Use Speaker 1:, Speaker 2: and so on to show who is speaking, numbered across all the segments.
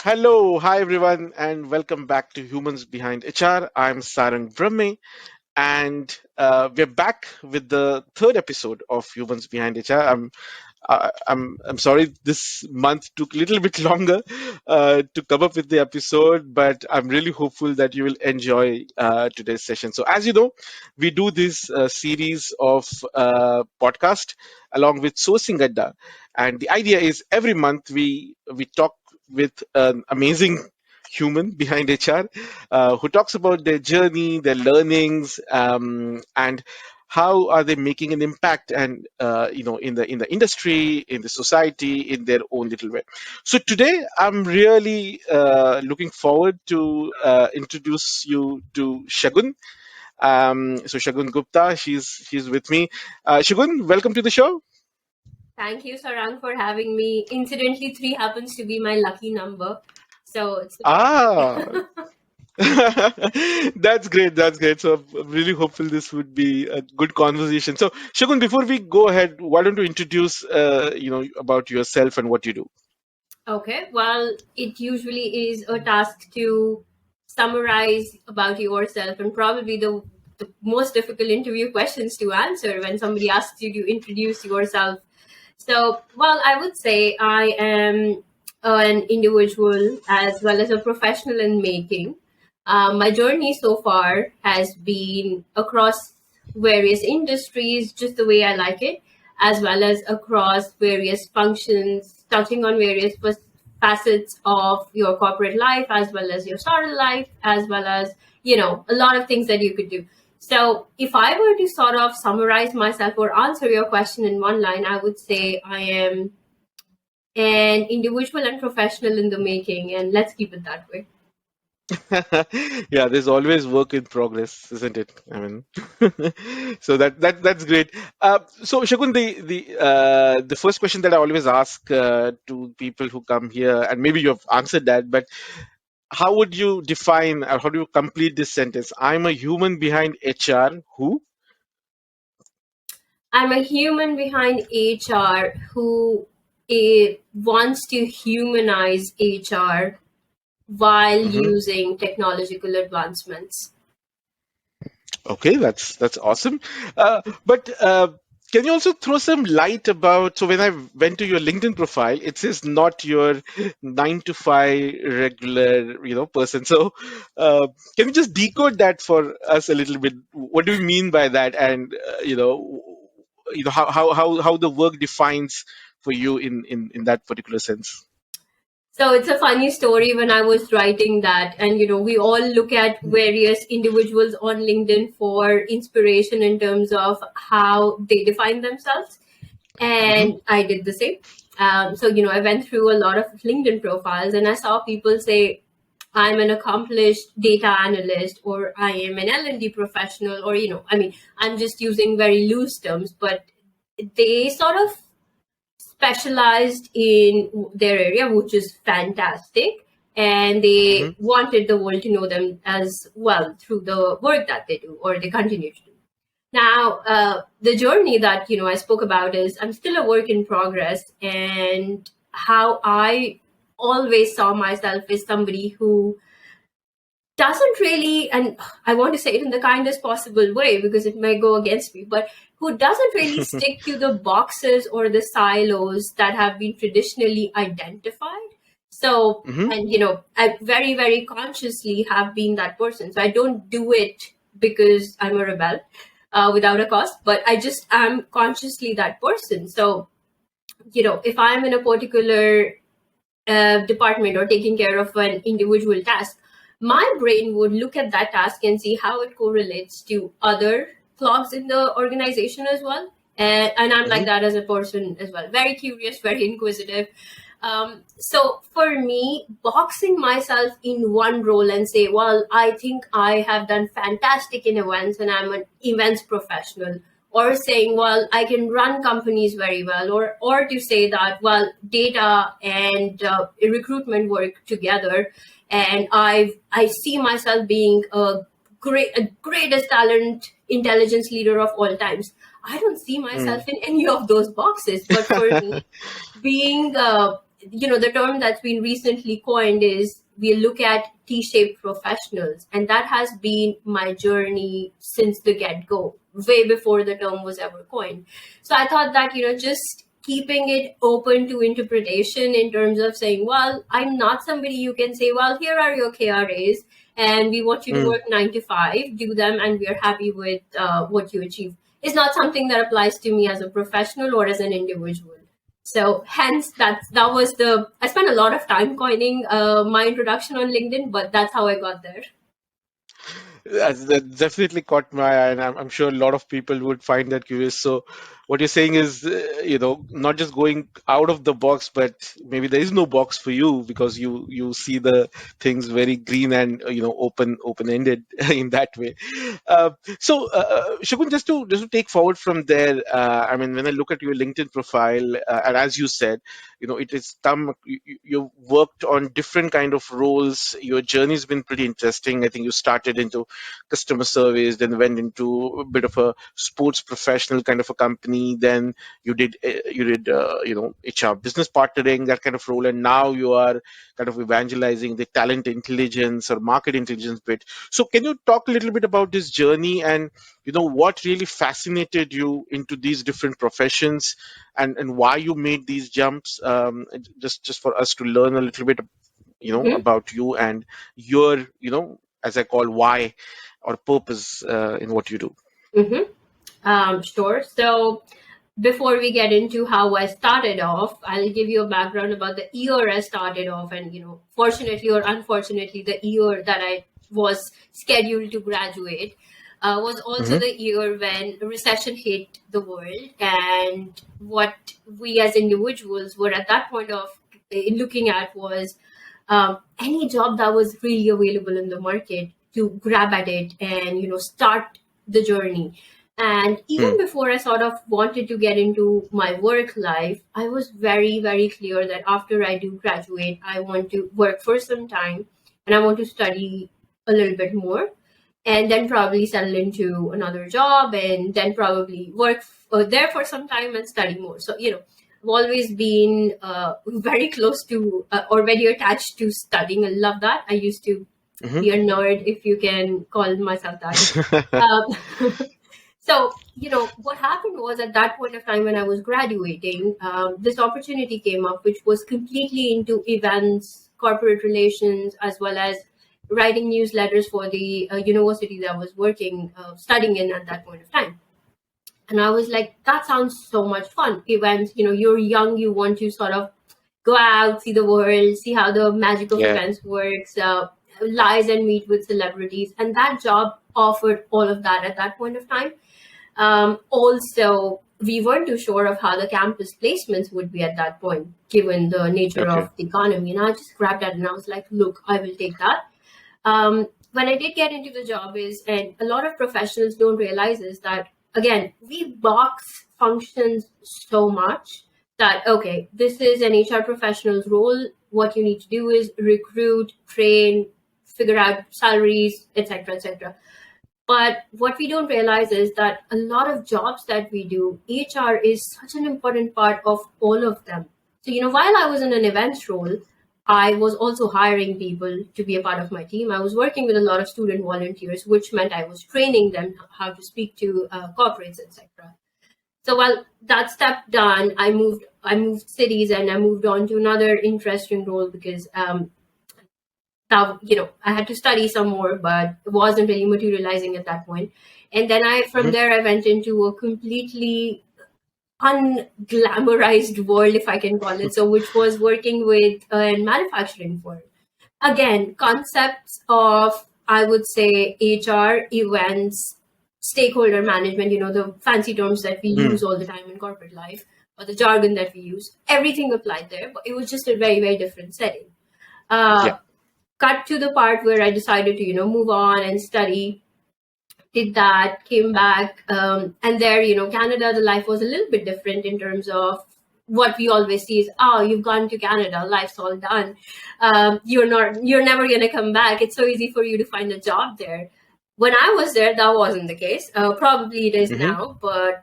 Speaker 1: Hello, hi everyone, and welcome back to Humans Behind HR. I'm Sarang Brahme, and we're back with the third episode of Humans Behind HR. I'm sorry this month took a little bit longer to come up with the episode, but I'm really hopeful that you will enjoy today's session. So, as you know, we do this series of podcast along with Sourcing Adda, and the idea is every month we talk with an amazing human behind HR who talks about their journey, their learnings, and how are they making an impact and in the industry, in the society, in their own little way. So today I'm really looking forward to introduce you to Shagun. So Shagun Gupta, she's with me. Shagun, welcome to the show.
Speaker 2: Thank you, Sarang, for having me. Incidentally, 3 happens to be my lucky number. So it's
Speaker 1: Ah, that's great. That's great. So I'm really hopeful this would be a good conversation. So Shagun, before we go ahead, why don't you introduce about yourself and what you do?
Speaker 2: okay. Well, it usually is a task to summarize about yourself, and probably the most difficult interview questions to answer when somebody asks you to introduce yourself. So, well, I would say I am an individual as well as a professional in making. My journey so far has been across various industries, just the way I like it, as well as across various functions, touching on various facets of your corporate life, as well as your startup life, as well as, a lot of things that you could do. So, if I were to sort of summarize myself or answer your question in one line, I would say I am an individual and professional in the making, and let's keep it that way.
Speaker 1: Yeah, there's always work in progress, isn't it? I mean, so that's great. So Shagun, the first question that I always ask to people who come here, and maybe you have answered that, but how would you define or how do you complete this sentence? I'm a human behind HR who?
Speaker 2: I'm a human behind HR who wants to humanize HR while
Speaker 1: Mhm.
Speaker 2: using technological advancements.
Speaker 1: Okay, that's awesome. But can you also throw some light about? So when I went to your LinkedIn profile, it says not your 9 to 5 regular, person. So can you just decode that for us a little bit? What do you mean by that? And how the work defines for you in that particular sense.
Speaker 2: So it's a funny story when I was writing that, and we all look at various individuals on LinkedIn for inspiration in terms of how they define themselves.
Speaker 1: Hmm.
Speaker 2: And I did the same. So, I went through a lot of LinkedIn profiles and I saw people say, I'm an accomplished data analyst, or I am an L&D professional, or, I'm just using very loose terms, but they sort of specialized in their area, which is fantastic. And
Speaker 1: Hmm.
Speaker 2: they wanted the world to know them as well through the work that they do or they continue to do. Now, the journey that I spoke about is I'm still a work in progress, and how I always saw myself as somebody who doesn't really, and I want to say it in the kindest possible way because it may go against me, but who doesn't really stick to the boxes or the silos that have been traditionally identified. So,
Speaker 1: Hmm.
Speaker 2: and I very, very consciously have been that person. So I don't do it because I'm a rebel without a cause, but I just am consciously that person. So, if I'm in a particular department or taking care of an individual task, my brain would look at that task and see how it correlates to other clogs in the organization as well. And I'm like
Speaker 1: Hmm.
Speaker 2: that as a person as well. Very curious, very inquisitive. So for me, boxing myself in one role and say, well, I think I have done fantastic in events and I'm an events professional, or saying, well, I can run companies very well, or to say that, well, data and recruitment work together, and I see myself being a greatest talent intelligence leader of all times. I don't see myself in any of those boxes, but for me, being the term that's been recently coined is we look at T-shaped professionals, and that has been my journey since the get-go, way before the term was ever coined. So I thought that, just keeping it open to interpretation in terms of saying, well, I'm not somebody you can say, well, here are your KRAs, and we want you to
Speaker 1: Mm.
Speaker 2: work 9 to 5, do them, and we are happy with what you achieve. It's not something that applies to me as a professional or as an individual. So hence that was I spent a lot of time coining my introduction on LinkedIn, but that's how I got there.
Speaker 1: That definitely caught my eye, and I'm sure a lot of people would find that curious. So, what you're saying is, not just going out of the box, but maybe there is no box for you because you see the things very green and open ended in that way. Shagun, just to take forward from there, I mean, when I look at your LinkedIn profile, and as you said, it is you've worked on different kind of roles. Your journey's been pretty interesting. I think you started into customer service, then went into a bit of a sports professional kind of a company. Then you did HR business partnering, that kind of role, and now you are kind of evangelizing the talent intelligence or market intelligence bit. So can you talk a little bit about this journey and what really fascinated you into these different professions, and why you made these jumps, just for us to learn a little bit
Speaker 2: Mm-hmm.
Speaker 1: about you and your as I call why or purpose in what you do.
Speaker 2: Mm-hmm. Sure. So before we get into how I started off, I'll give you a background about the year I started off, and fortunately or unfortunately, the year that I was scheduled to graduate was also
Speaker 1: Hmm.
Speaker 2: the year when a recession hit the world, and what we as individuals were at that point of looking at was any job that was really available in the market to grab at it and start the journey. And even
Speaker 1: Mm.
Speaker 2: before I sort of wanted to get into my work life, I was very, very clear that after I do graduate, I want to work for some time and I want to study a little bit more and then probably settle into another job and then probably work there for some time and study more. So, I've always been very close to or very attached to studying. I love that. I used to
Speaker 1: Hmm.
Speaker 2: be a nerd, if you can call myself that. Um, so, what happened was at that point of time when I was graduating, this opportunity came up, which was completely into events, corporate relations, as well as writing newsletters for the university that I was studying in at that point of time. And I was like, that sounds so much fun. Events, you're young, you want to sort of go out, see the world, see how the magic of
Speaker 1: Yeah.
Speaker 2: events works, lies and meet with celebrities. And that job offered all of that at that point of time. Also, we weren't too sure of how the campus placements would be at that point, given the nature
Speaker 1: Okay.
Speaker 2: of the economy. And I just grabbed that and I was like, look, I will take that. When I did get into the job and a lot of professionals don't realize is that, again, we box functions so much that, okay, this is an HR professional's role. What you need to do is recruit, train, figure out salaries, etc., etc. But what we don't realize is that a lot of jobs that we do, HR is such an important part of all of them. So, while I was in an events role, I was also hiring people to be a part of my team. I was working with a lot of student volunteers, which meant I was training them how to speak to corporates, etc. So while that step done, I moved cities and I moved on to another interesting role because that I had to study some more, but it wasn't really materializing at that point. And then from
Speaker 1: Hmm.
Speaker 2: there I went into a completely unglamorized world, if I can call it so, which was working with a manufacturing firm. Again, concepts of, I would say, HR, events, stakeholder management, the fancy terms that we
Speaker 1: Mm.
Speaker 2: use all the time in corporate life, or the jargon that we use, everything applied there, but it was just a very, very different setting.
Speaker 1: Yeah.
Speaker 2: Uh, Cut to the part where I decided to, move on and study. Did that, came back, and there, Canada, the life was a little bit different in terms of what we always see is, oh, you've gone to Canada, life's all done. You're never gonna come back. It's so easy for you to find a job there. When I was there, that wasn't the case. Probably it is
Speaker 1: Hmm.
Speaker 2: now, but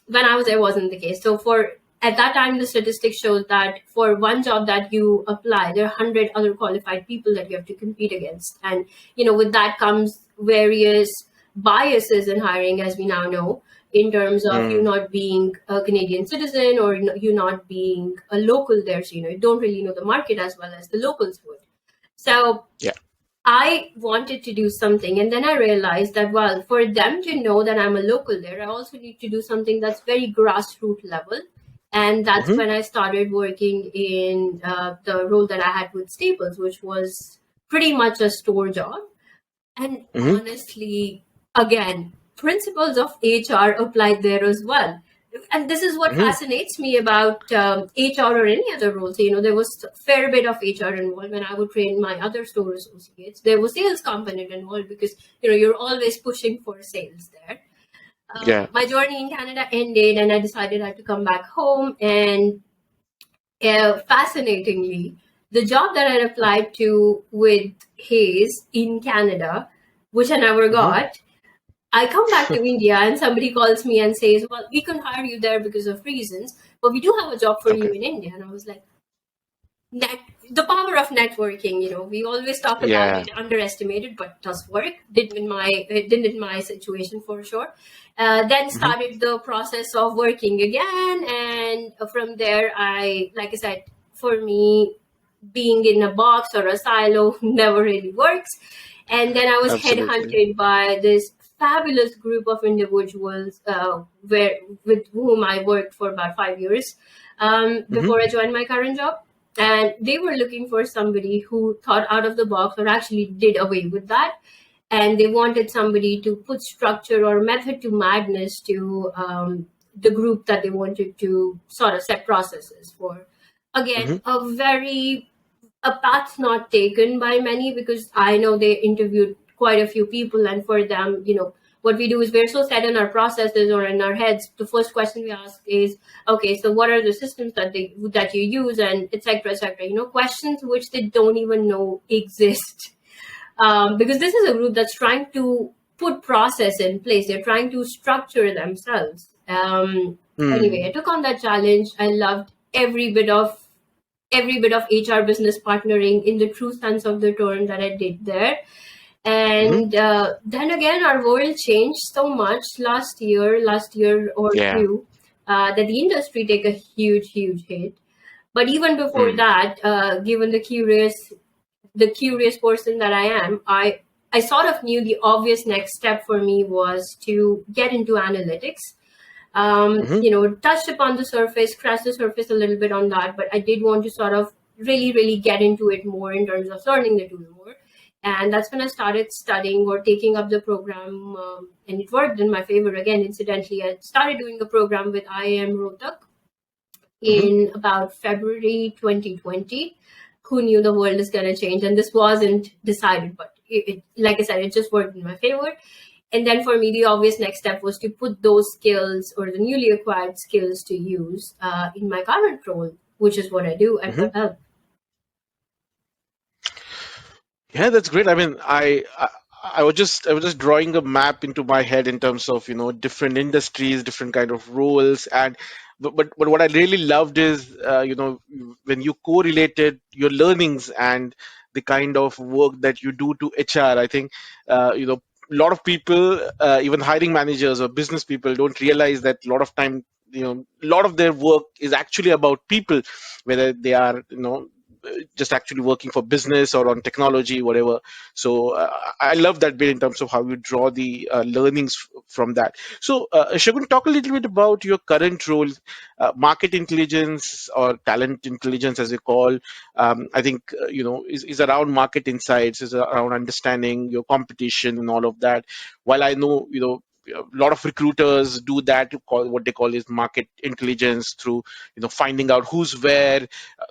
Speaker 2: when I was there, wasn't the case. So for at that time, the statistics shows that for one job that you apply, there are 100 other qualified people that you have to compete against. And, with that comes various biases in hiring, as we now know, in terms of you
Speaker 1: Mm.
Speaker 2: not being a Canadian citizen or you not being a local there. So, you don't really know the market as well as the locals would. So
Speaker 1: Yeah.
Speaker 2: I wanted to do something, and then I realized that, well, for them to know that I'm a local there, I also need to do something that's very grassroots level. And that's
Speaker 1: Mm-hmm.
Speaker 2: when I started working in the role that I had with Staples, which was pretty much a store job. And
Speaker 1: Mm-hmm.
Speaker 2: honestly, again, principles of HR applied there as well. And this is what
Speaker 1: Mm-hmm.
Speaker 2: fascinates me about HR or any other role. So, there was a fair bit of HR involved when I would train my other store associates. There was sales component involved because, you're always pushing for sales there.
Speaker 1: Yeah.
Speaker 2: My journey in Canada ended and I decided I had to come back home. And fascinatingly, the job that I applied to with Hayes in Canada, which I never
Speaker 1: Mm-hmm.
Speaker 2: got, I come back to India and somebody calls me and says, well, we couldn't hire you there because of reasons, but we do have a job for you
Speaker 1: Okay.
Speaker 2: in India. And I was like, the power of networking, we always talk about
Speaker 1: Yeah.
Speaker 2: it, underestimated, but does work. It did in my situation for sure. Then
Speaker 1: Mm-hmm.
Speaker 2: started the process of working again, and from there, like I said, for me, being in a box or a silo never really works. And then I was
Speaker 1: Absolutely.
Speaker 2: headhunted by this fabulous group of individuals, with whom I worked for about 5 years
Speaker 1: Mm-hmm.
Speaker 2: before I joined my current job. And they were looking for somebody who thought out of the box or actually did away with that. And they wanted somebody to put structure or method to madness to the group that they wanted to sort of set processes for. Again,
Speaker 1: Mm-hmm.
Speaker 2: a path not taken by many, because I know they interviewed quite a few people, and for them, what we do is we're so set in our processes or in our heads. The first question we ask is, okay, so what are the systems that you use, and etc. etc. Questions which they don't even know exist, because this is a group that's trying to put process in place. They're trying to structure themselves. Anyway, I
Speaker 1: Mm.
Speaker 2: took on that challenge. I loved every bit of HR business partnering in the true sense of the term that I did there.
Speaker 1: Mm-hmm.
Speaker 2: And then again, our world changed so much last year or
Speaker 1: Yeah.
Speaker 2: two, that the industry take a huge, huge hit. But even before
Speaker 1: Mm.
Speaker 2: that, given the curious person that I am, I sort of knew the obvious next step for me was to get into analytics.
Speaker 1: Mm-hmm.
Speaker 2: Touched upon the surface, scratched the surface a little bit on that, but I did want to sort of really, really get into it more in terms of learning the tool more. And that's when I started studying or taking up the program, and it worked in my favor again. Incidentally, I started doing a program with IIM Rohtak
Speaker 1: Mm-hmm.
Speaker 2: in about February 2020. Who knew the world is going to change? And this wasn't decided, but like I said, it just worked in my favor. And then for me, the obvious next step was to put those skills or the newly acquired skills to use in my current role, which is what I do at
Speaker 1: Mm-hmm.
Speaker 2: WebHelp.
Speaker 1: Yeah, that's great. I mean, I was just drawing a map into my head in terms of different industries, different kind of roles, and but what I really loved is when you correlated your learnings and the kind of work that you do to HR. I think a lot of people, even hiring managers or business people, don't realize that a lot of time a lot of their work is actually about people, whether they are just actually working for business or on technology, whatever. So I love that bit in terms of how you draw the learnings from that. So Shagun, talk a little bit about your current role, market intelligence or talent intelligence, as you call. I think is around market insights, is around understanding your competition and all of that. While I know a lot of recruiters do that, to call what they call is market intelligence through finding out who's where,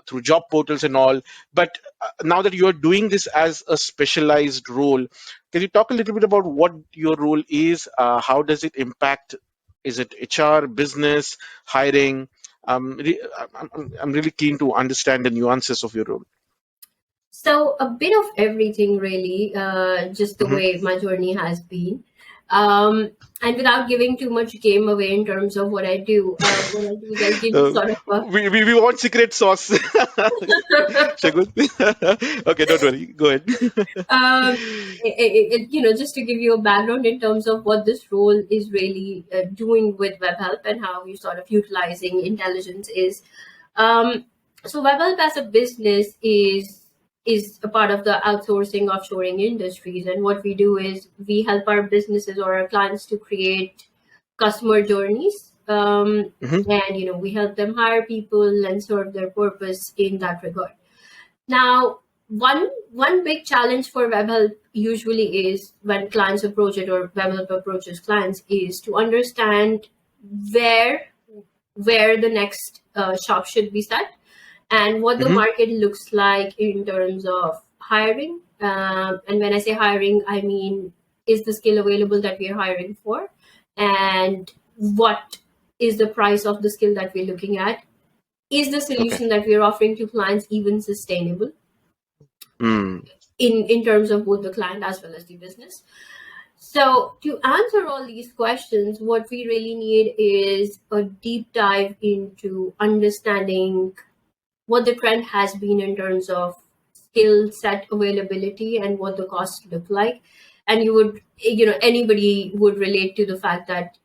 Speaker 1: through job portals and all. But now that you're doing this as a specialized role, can you talk a little bit about what your role is? How does it impact? Is it HR, business, hiring? I'm really keen to understand the nuances of your role.
Speaker 2: So a bit of everything, really, just the
Speaker 1: Hmm.
Speaker 2: way my journey has been. And without giving too much game away in terms of what I do is I give you
Speaker 1: Uh,
Speaker 2: sort of
Speaker 1: we want secret sauce. Shagun. Okay, don't worry. Go ahead.
Speaker 2: um, just to give you a background in terms of what this role is really doing with web help and how you sort of utilizing intelligence is. Um, so web help as a business is a part of the outsourcing offshoring industries, and what we do is we help our businesses or our clients to create customer journeys.
Speaker 1: Mhm.
Speaker 2: And we help them hire people and serve their purpose in that regard. Now, one big challenge for web help usually is when clients approach it or web help approaches clients is to understand where where the next shop should be set and what the
Speaker 1: Mhm.
Speaker 2: market looks like in terms of hiring. And when I say hiring, I mean, is the skill available that we are hiring for, and what is the price of the skill that we're looking at? Is the
Speaker 1: Okay.
Speaker 2: solution that we're offering to clients even sustainable
Speaker 1: Mm.
Speaker 2: in terms of both the client as well as the business? So, to answer all these questions, what we really need is a deep dive into understanding what the trend has been in terms of skill set availability and what the costs look like. And anybody would relate to the fact that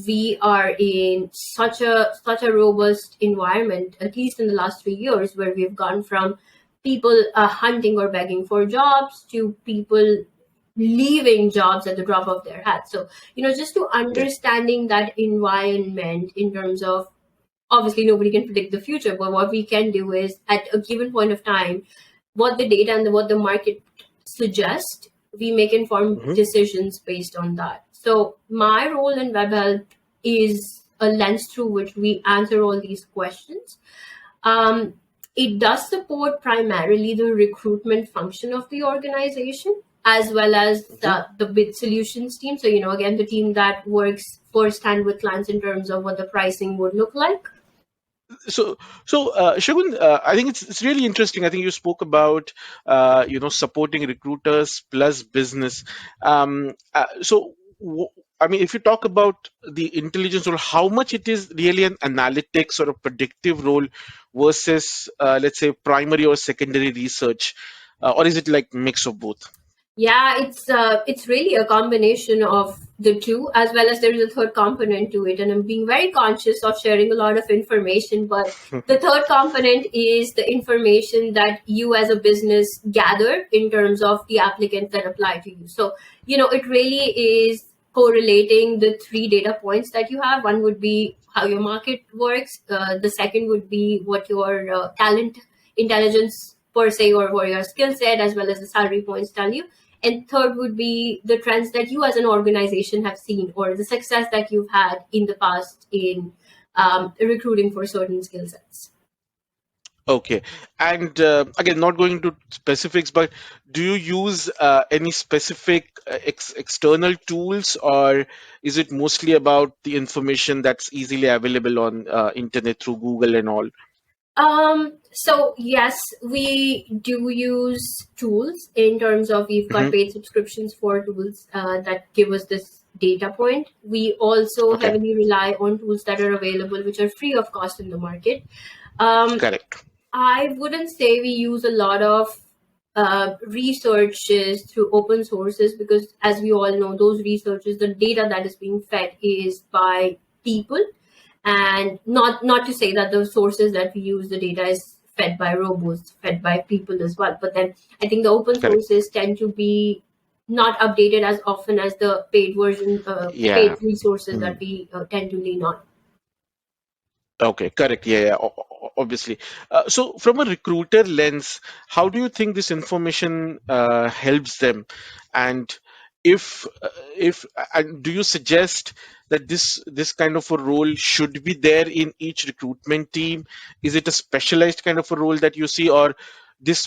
Speaker 2: we are in such a robust environment, at least in the last 3 years, where we've gone from people hunting or begging for jobs to people leaving jobs at the drop of their hat. So, just to
Speaker 1: Yeah.
Speaker 2: understanding that environment in terms of, obviously nobody can predict the future, but what we can do is at a given point of time, what the data and what the market suggest, we make informed
Speaker 1: Mhm.
Speaker 2: decisions based on that. So my role in web help is a lens through which we answer all these questions. um, it does support primarily the recruitment function of the organization as well as
Speaker 1: Mhm.
Speaker 2: the bid solutions team. So, again, the team that works firsthand with clients in terms of what the pricing would look like.
Speaker 1: So Shagun, I think it's really interesting. I think you spoke about supporting recruiters plus business. So I mean, if you talk about the intelligence role, how much it is really an analytics or a predictive role versus let's say primary or secondary research, or is it like mix of both?
Speaker 2: Yeah, it's really a combination of the two, as well as there is a third component to it. And I'm being very conscious of sharing a lot of information, but the third component is the information that you as a business gather in terms of the applicants that apply to you. So, it really is correlating the three data points that you have. One would be how your market works. The second would be what your talent intelligence per se or your skill set as well as the salary points tell you, and third would be the trends that you as an organization have seen or the success that you've had in the past in recruiting for certain skill sets.
Speaker 1: Okay. And again, not going into specifics, but do you use any specific external tools, or is it mostly about the information that's easily available on internet through Google and all?
Speaker 2: So yes, we do use tools in terms of we've got
Speaker 1: Hmm.
Speaker 2: paid subscriptions for tools that give us this data point. We also
Speaker 1: Okay.
Speaker 2: heavily rely on tools that are available, which are free of cost in the market. Um,
Speaker 1: Correct.
Speaker 2: I wouldn't say we use a lot of researches through open sources because, as we all know, those researches, the data that is being fed is by people, and not to say that the sources that we use, the data is fed by robots, fed by people as well. But then I think the open
Speaker 1: Correct.
Speaker 2: sources tend to be not updated as often as the paid version, paid
Speaker 1: Yeah.
Speaker 2: resources
Speaker 1: Hmm.
Speaker 2: that we tend to lean on.
Speaker 1: Okay, correct. Yeah, yeah, obviously. So, from a recruiter lens, how do you think this information helps them? And if and do you suggest that this kind of a role should be there in each recruitment team? Is it a specialized kind of a role that you see, or this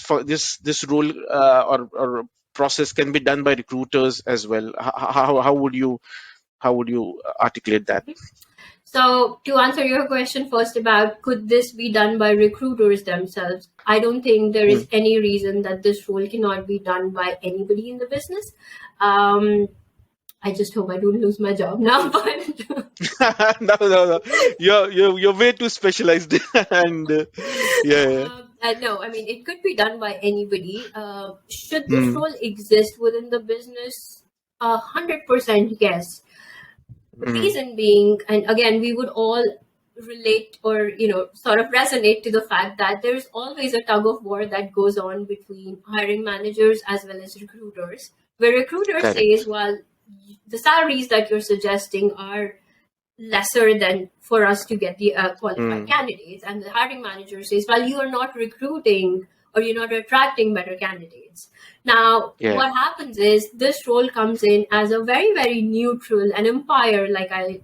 Speaker 1: role or process can be done by recruiters as well? How would you articulate that?
Speaker 2: So, to answer your question first about could this be done by recruiters themselves, I don't think there is
Speaker 1: Mm,
Speaker 2: any reason that this role cannot be done by anybody in the business. Um, I just hope I don't lose my job now. But
Speaker 1: No, no, no. You're way too specialized, and yeah, yeah.
Speaker 2: no, I mean, it could be done by anybody. Should this
Speaker 1: Hmm.
Speaker 2: role exist within the business? 100% yes.
Speaker 1: Hmm.
Speaker 2: Reason being, and again, we would all relate or, sort of resonate to the fact that there's always a tug of war that goes on between hiring managers as well as recruiters, where recruiter says,
Speaker 1: Correct.
Speaker 2: well, the salaries that you're suggesting are lesser than for us to get the qualified
Speaker 1: Hmm.
Speaker 2: candidates. And the hiring manager says, well, you are not recruiting or you're not attracting better candidates. Now,
Speaker 1: Yeah.
Speaker 2: what happens is this role comes in as a very, very neutral, an umpire, like I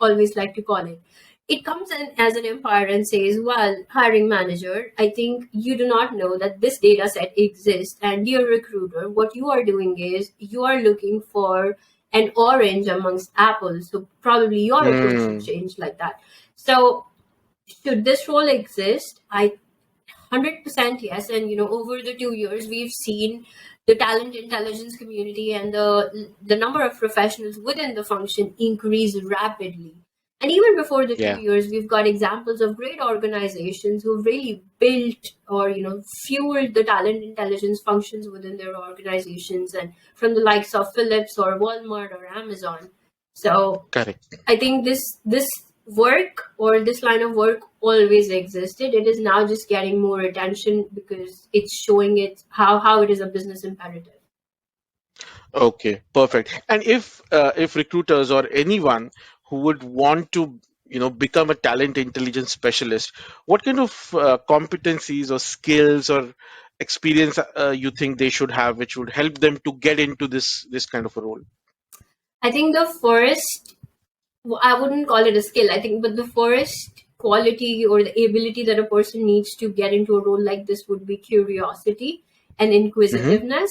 Speaker 2: always like to call it. It comes in as an umpire and says, well, hiring manager, I think you do not know that this data set exists. And dear recruiter, what you are doing is you are looking for an orange amongst apples. So probably your approach should
Speaker 1: Hmm.
Speaker 2: change like that. So should this role exist? I 100% yes. And over the 2 years, we've seen the talent intelligence community and the number of professionals within the function increase rapidly. And even before the two
Speaker 1: Yeah.
Speaker 2: years, we've got examples of great organizations who've really built or fueled the talent intelligence functions within their organizations, and from the likes of Philips or Walmart or Amazon. So
Speaker 1: Correct.
Speaker 2: I think this work or this line of work always existed. It is now just getting more attention because it's showing it how it is a business imperative.
Speaker 1: Okay, perfect. And if recruiters or anyone who would want to, become a talent intelligence specialist, what kind of competencies or skills or experience you think they should have, which would help them to get into this kind of a role?
Speaker 2: I think the first, I wouldn't call it a skill, I think, but the first quality or the ability that a person needs to get into a role like this would be curiosity and
Speaker 1: Mm-hmm.
Speaker 2: inquisitiveness.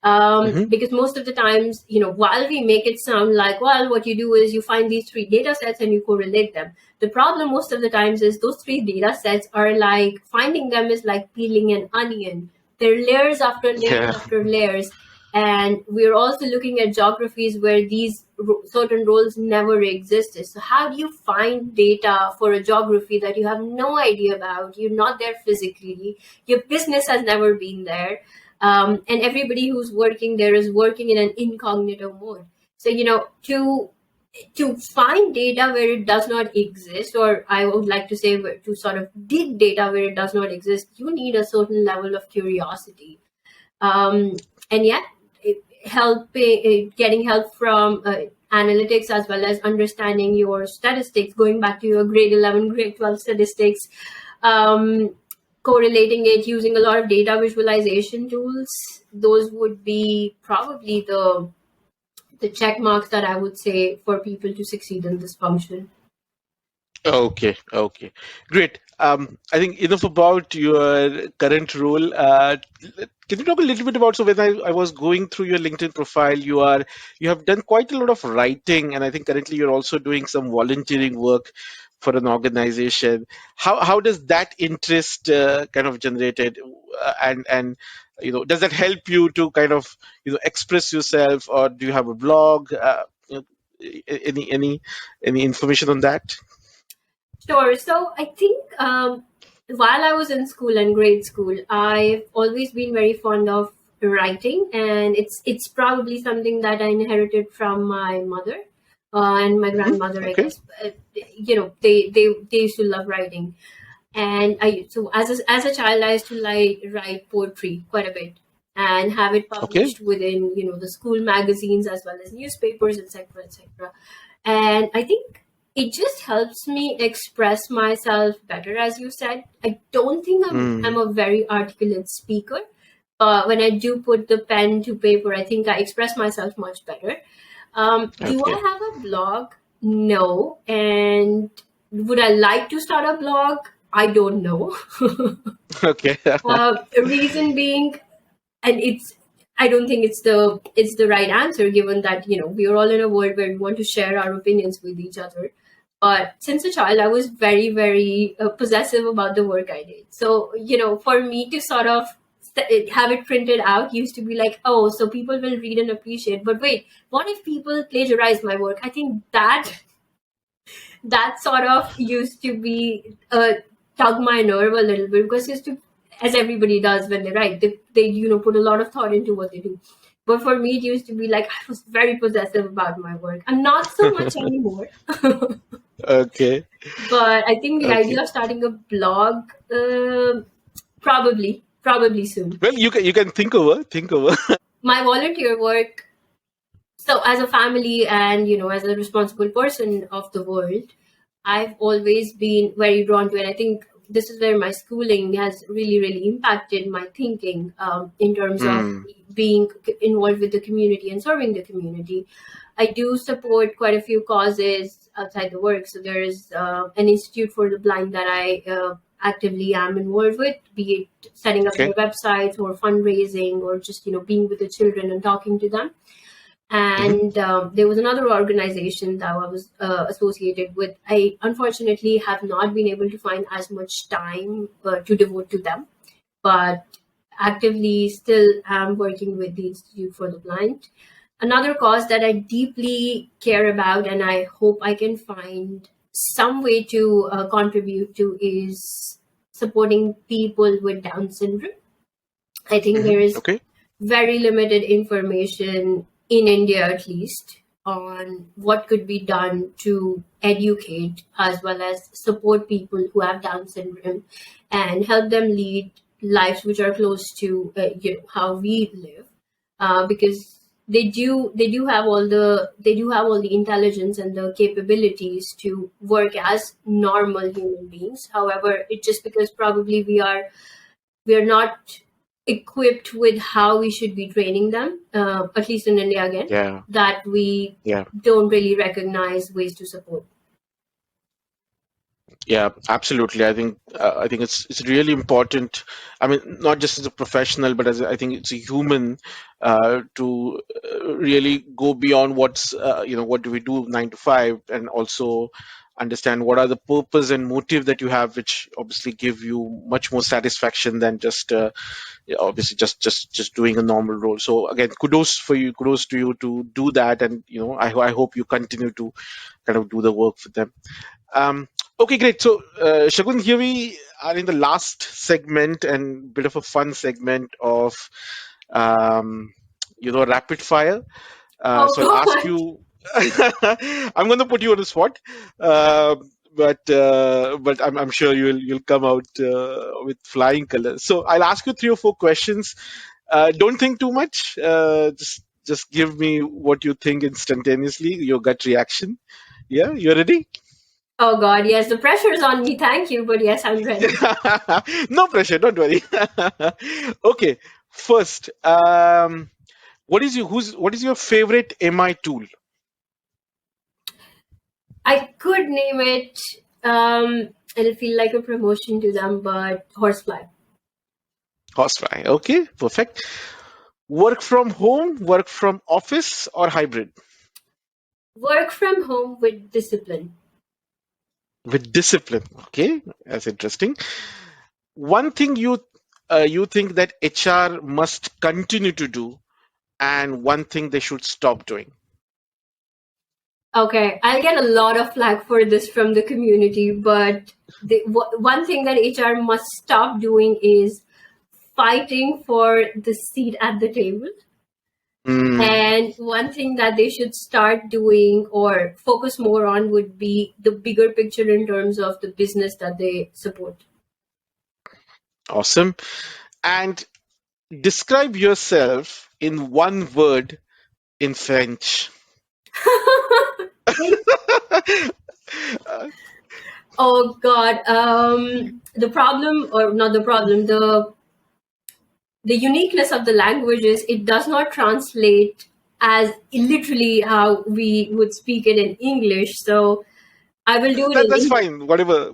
Speaker 1: Mm-hmm.
Speaker 2: Because most of the times, while we make it sound like, well, what you do is you find these three data sets and you correlate them. The problem most of the times is those three data sets are like, finding them is like peeling an onion. There are layers after layers
Speaker 1: Yeah.
Speaker 2: after layers. And we're also looking at geographies where these certain roles never existed. So how do you find data for a geography that you have no idea about? You're not there physically. Your business has never been there. And everybody who's working there is working in an incognito mode. So, to find data where it does not exist, or I would like to say to sort of dig data where it does not exist, you need a certain level of curiosity. And yet, getting help from analytics as well as understanding your statistics, going back to your grade 11, grade 12 statistics, um, correlating it using a lot of data visualization tools. Those would be probably the check marks that I would say for people to succeed in this function.
Speaker 1: Okay, okay, great. I think enough about your current role. Can you talk a little bit about, so when I was going through your LinkedIn profile, you have done quite a lot of writing, and I think currently you're also doing some volunteering work for an organization. How does that interest kind of generated, and does that help you to kind of express yourself, or do you have a blog? Any information on that?
Speaker 2: Sure. So I think while I was in school and grade school, I've always been very fond of writing, and it's probably something that I inherited from my mother and my
Speaker 1: Hmm.
Speaker 2: grandmother. I
Speaker 1: Okay.
Speaker 2: guess they used to love writing, and I so as a child I used to like write poetry quite a bit and have it
Speaker 1: Okay.
Speaker 2: published within the school magazines as well as newspapers, etc., etc. And I think it just helps me express myself better. As you said, I don't think I'm
Speaker 1: Mm.
Speaker 2: a very articulate speaker. When I do put the pen to paper, I think I express myself much better. Do I
Speaker 1: Okay.
Speaker 2: have a blog? No. And would I like to start a blog? I don't know.
Speaker 1: Okay.
Speaker 2: Reason being, and I don't think it's the right answer, given that we are all in a world where we want to share our opinions with each other. But since a child, I was very, very possessive about the work I did. So for me to sort of have it printed out used to be like, oh, so people will read and appreciate. But wait, what if people plagiarize my work? I think that sort of used to be tug my nerve a little bit, because used to, as everybody does when they write, they put a lot of thought into what they do. But for me, it used to be like I was very possessive about my work. I'm not so much anymore.
Speaker 1: Okay.
Speaker 2: But I think the
Speaker 1: Okay.
Speaker 2: idea of starting a blog, probably soon.
Speaker 1: Well, you can think over.
Speaker 2: My volunteer work, so as a family and as a responsible person of the world, I've always been very drawn to it. I think this is where my schooling has really impacted my thinking, in terms of
Speaker 1: Hmm.
Speaker 2: being involved with the community and serving the community. I do support quite a few causes outside the work. So there is an institute for the blind that I actively am involved with, be it setting up their
Speaker 1: Okay.
Speaker 2: websites or fundraising, or just being with the children and talking to them.
Speaker 1: Hmm.
Speaker 2: And there was another organization that I was associated with. I unfortunately have not been able to find as much time to devote to them, but actively still am working with the Institute for the Blind. Another cause that I deeply care about and I hope I can find some way to contribute to is supporting people with Down syndrome. I think there is
Speaker 1: Okay.
Speaker 2: very limited information in India, at least, on what could be done to educate as well as support people who have Down syndrome and help them lead lives which are close to how we live, because they do have all the intelligence and the capabilities to work as normal human beings. However, it's just because probably we are not equipped with how we should be training them, at least in India again,
Speaker 1: Yeah.
Speaker 2: that we
Speaker 1: Yeah.
Speaker 2: don't really recognize ways to support.
Speaker 1: Yeah, absolutely. I think it's really important. I mean, not just as a professional, but as I think it's a human, to really go beyond what do we do 9 to 5, and also understand what are the purpose and motive that you have, which obviously give you much more satisfaction than just yeah, obviously just doing a normal role. So again, kudos for you, kudos to you to do that, and I hope you continue to kind of do the work for them. Um, okay, great. So, Shagun, here we are in the last segment and bit of a fun segment of, um, rapid fire.
Speaker 2: Oh
Speaker 1: So I'll ask
Speaker 2: God.
Speaker 1: you. I'm going to put you on the spot, uh, but I'm sure you'll come out with flying colors. So I'll ask you 3 or 4 questions. Don't think too much. Just give me what you think instantaneously, your gut reaction. Yeah, you ready?
Speaker 2: Oh God, yes, the pressure is on me. Thank you, but yes, I'm ready.
Speaker 1: No pressure, don't worry. Okay, first, what is your favorite MI tool?
Speaker 2: I could name it. It'll feel like a promotion to them, but horsefly.
Speaker 1: Horsefly. Okay, perfect. Work from home, work from office, or hybrid?
Speaker 2: Work from home with discipline.
Speaker 1: With discipline. Okay, that's interesting. One thing you think that HR must continue to do, and one thing they should stop doing.
Speaker 2: Okay, I'll get a lot of flack for this from the community, but one thing that HR must stop doing is fighting for the seat at the table.
Speaker 1: Hmm.
Speaker 2: And one thing that they should start doing or focus more on would be the bigger picture in terms of the business that they support.
Speaker 1: Awesome. And describe yourself in one word in French.
Speaker 2: Oh God, the problem, or not the problem, the uniqueness of the language is it does not translate as literally how we would speak it in English. So I will do it
Speaker 1: That
Speaker 2: in
Speaker 1: that's
Speaker 2: English.
Speaker 1: fine. Whatever.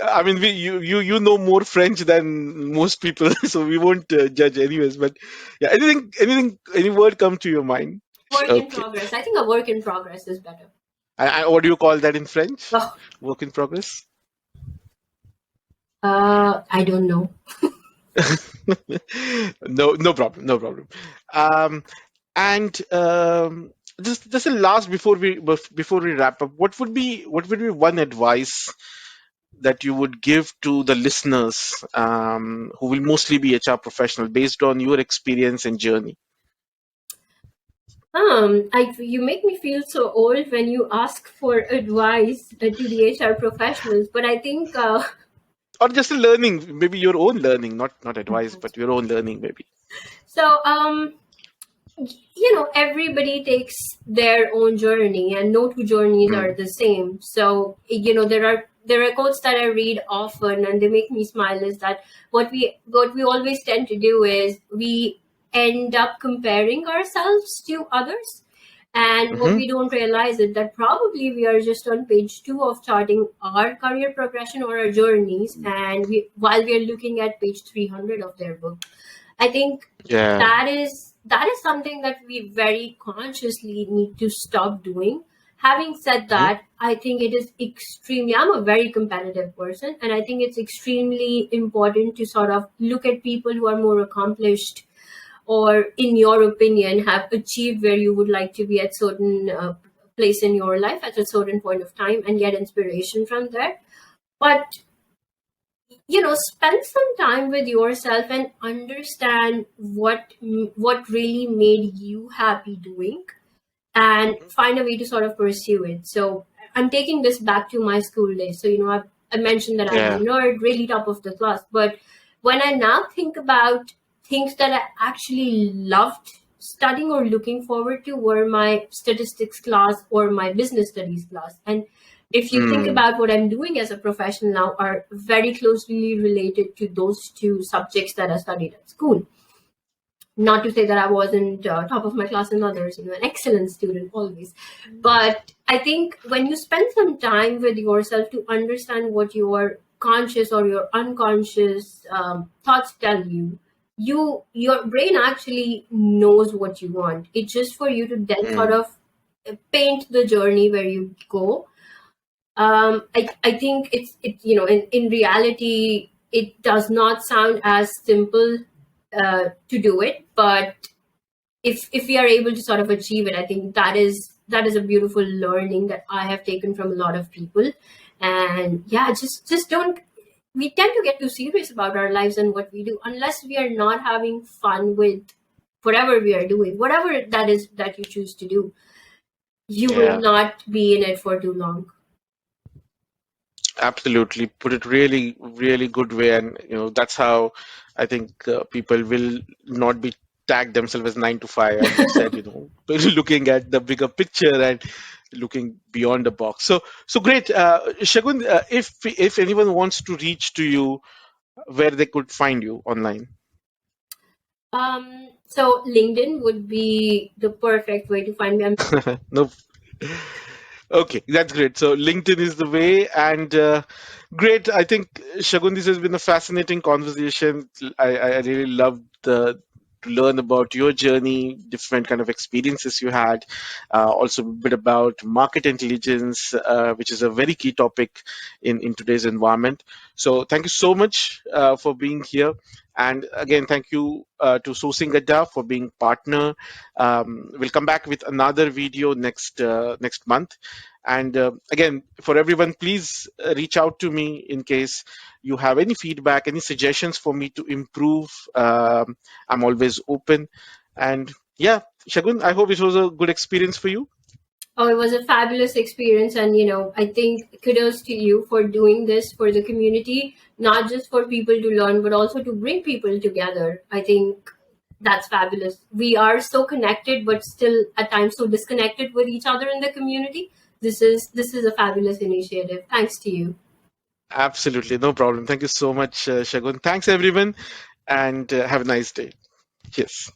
Speaker 1: I mean, you know more French than most people, so we won't judge anyways. But yeah, any word come to your mind?
Speaker 2: Work in
Speaker 1: Okay.
Speaker 2: progress. I think a work in progress is better.
Speaker 1: What do you call that in French?
Speaker 2: Oh,
Speaker 1: Work in progress.
Speaker 2: I don't know.
Speaker 1: No problem, no problem. Um, and just a last before we wrap up, what would be one advice that you would give to the listeners, who will mostly be HR professional based on your experience and journey?
Speaker 2: You make me feel so old when you ask for advice to the HR professionals, but I think
Speaker 1: Or just a learning, maybe your own learning, not advice, but your own learning, maybe.
Speaker 2: so. Everybody takes their own journey, and no two journeys are
Speaker 1: Mm.
Speaker 2: the same. So there are quotes that I read often, and they make me smile. Is that what we always tend to do is we end up comparing ourselves to others, and what
Speaker 1: Hmm.
Speaker 2: we don't realize is that probably we are just on page 2 of charting our career progression or our journeys, and while we are looking at page 300 of their book. I think
Speaker 1: Yeah.
Speaker 2: that is something that we very consciously need to stop doing. Having said
Speaker 1: Hmm.
Speaker 2: that, I think it is extremely, I'm a very competitive person, and I think it's extremely important to sort of look at people who are more accomplished, or in your opinion have achieved where you would like to be at certain place in your life at a certain point of time, and get inspiration from there. But spend some time with yourself and understand what really made you happy doing, and
Speaker 1: Hmm.
Speaker 2: find a way to sort of pursue it. So I'm taking this back to my school days. So I mentioned that I'm a
Speaker 1: Yeah.
Speaker 2: nerd, really top of the class, but when I now think about things that I actually loved studying or looking forward to, were my statistics class or my business studies class. And if you think
Speaker 1: Mm.
Speaker 2: about what I'm doing as a professional now, are very closely related to those two subjects that I studied at school. Not to say that I wasn't top of my class in others, an excellent student always. But I think when you spend some time with yourself to understand what your conscious or your unconscious thoughts tell you, your brain actually knows what you want. It's just for you to then sort
Speaker 1: Mm.
Speaker 2: of paint the journey where you go. I think in reality it does not sound as simple to do it, but if we are able to sort of achieve it, I think that is a beautiful learning that I have taken from a lot of people. And yeah, just don't, we tend to get too serious about our lives and what we do unless we are not having fun with whatever we are doing, whatever that is that you choose to do. You will
Speaker 1: Yeah.
Speaker 2: not be in it for too long.
Speaker 1: Absolutely, put it really, really good way, and that's how I think people will not be tagged themselves as 9 to 5, as you said. Looking at the bigger picture and looking beyond the box. So great, Shagun. If anyone wants to reach to you, where they could find you online?
Speaker 2: So LinkedIn would be the perfect way to find me.
Speaker 1: No. Okay, that's great. So LinkedIn is the way, and great. I think Shagun, this has been a fascinating conversation. I really loved to learn about your journey, different kind of experiences you had, also a bit about market intelligence, which is a very key topic in today's environment. So thank you so much for being here, and again, thank you to Sourcing Gadda for being partner. We'll come back with another video next month. And again, for everyone, please reach out to me in case you have any feedback, any suggestions for me to improve. I'm always open. And yeah, Shagun, I hope it was a good experience for you.
Speaker 2: Oh, it was a fabulous experience. And, I think kudos to you for doing this for the community, not just for people to learn, but also to bring people together. I think that's fabulous. We are so connected, but still at times so disconnected with each other in the community. This is a fabulous initiative. Thanks to you.
Speaker 1: Absolutely, no problem. Thank you so much, Shagun. Thanks, everyone, and have a nice day. Cheers.